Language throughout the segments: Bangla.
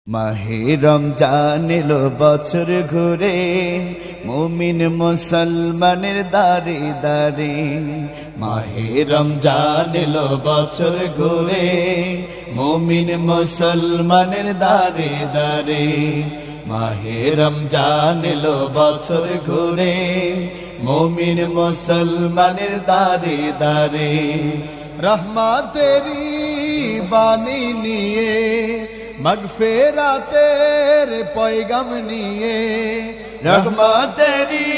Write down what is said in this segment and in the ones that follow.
মাহে রমজান এলো বছর ঘুরে, মুমিন মুসলমানের দারে দারে। মাহে রমজান এলো বছর ঘুরে, মুমিন মুসলমানের দারে দারে। মাহে রমজান এলো বছর ঘুরে, মুমিন মুসলমানের দারে দারে। রহমতেরি বাণী নিয়ে, মগফিরাতের পয়গাম নিয়ে, রহমতেরি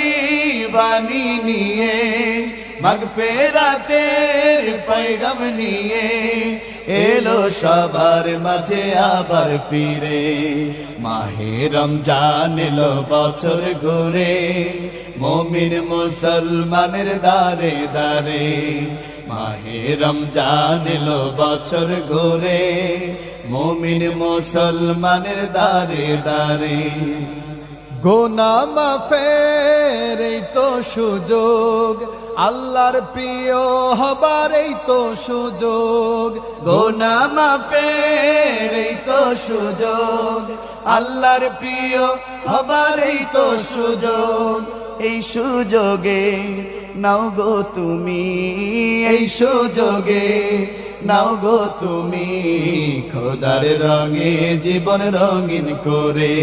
বাণী নিয়ে, মগফিরাতের পয়গাম নিয়ে, এলো সবার মাঝে আবার ফিরে। মাহে রমজান এলো বছর ঘুরে, মুমিন মুসলমানের দারে দারে। মাহে রমজান এলো বছর ঘুরে, মুমিন মুসলমানের দারে দারে। গুনাহ মাফের এই তো সুযোগ, আল্লাহর প্রিয় হবার এই তো সুযোগ। গুনাহ মাফের এই তো সুযোগ, আল্লাহর প্রিয় হবার এই তো সুযোগ। এই সুযোগে নাও গো তুমি, এই সুযোগে নাও গো তুমি, খোদার রঙে জীবন রঙিন করে।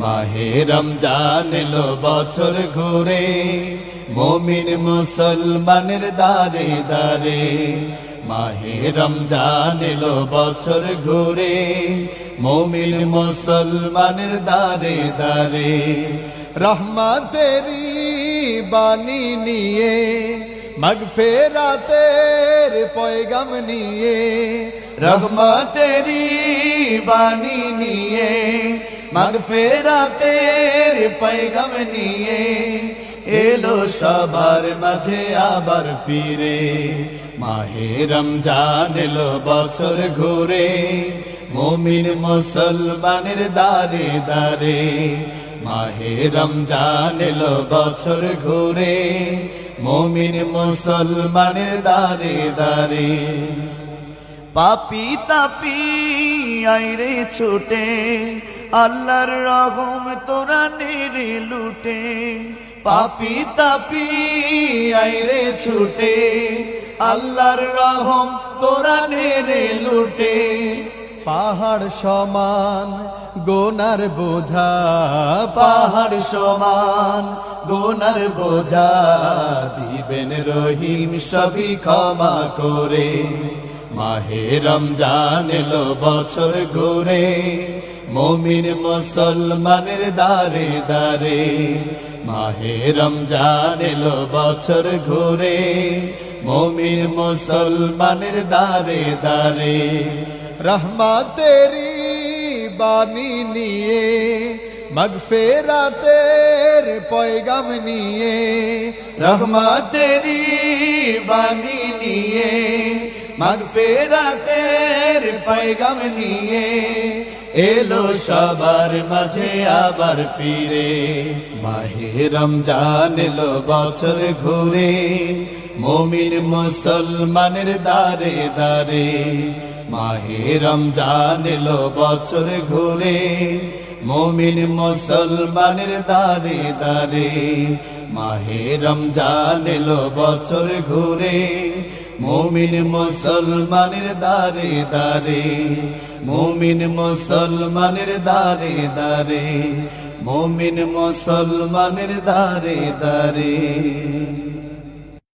মাহে রমজান এলো বছর ঘুরে, মুমিন মুসলমানের দারে দারে। মাহে রমজান এলো বছর ঘুরে, মুমিন মুসলমানের দারে দারে। রহমতেরি বাণী নিয়ে, মগফিরাতের পয়গাম নিয়ে, রহমতেরি বাণী নিয়ে, মগফিরাতের পয়গাম নিয়ে, এলো সবার মাঝে আবার ফিরে। মাহে রমজান এলো বছর ঘুরে, মুমিন মুসলমানের দারে দারে। মাহে রমজান এলো বছর ঘুরে, মুমিন মুসলমানের দারে দারে। পাপি তাপি আইরে ছুটে, আল্লাহর রহম তোরা নেড়ে লুটে। পাপি তাপি আইরে ছুটে, আল্লাহর রহম তোরা নেড়ে লুটে। পাহাড় সমান গোনার বোঝা, পাহাড় সমান গুনার বোঝা, দিবেন রহিম সবই ক্ষমা করে। মাহে রমজান এলো বছর ঘুরে, মুমিন মুসলমানের দারে দারে। মাহে রমজান এলো বছর ঘুরে, মুমিন মুসলমানের দারে দারে। রহমতেরি বাণী নিয়ে, মগফিরাতের পয়গাম নিয়ে, রহমতেরি বাণী নিয়ে, মগফিরাতের পয়গাম নিয়ে, এলো সবার মাঝে আবার ফিরে। মাহে রমজান এলো বছর ঘুরে, মুমিন মুসলমানের দারে দারে। মাহে রমজান এলো বছর ঘুরে, মুমিন মুসলমানের দারে দারে। মাহে রমজান এলো বছর ঘুরে, মুমিন মুসলমানের দারে দারে। মুমিন মুসলমানের দারে দারে, মুমিন মুসলমানের দারে দারে।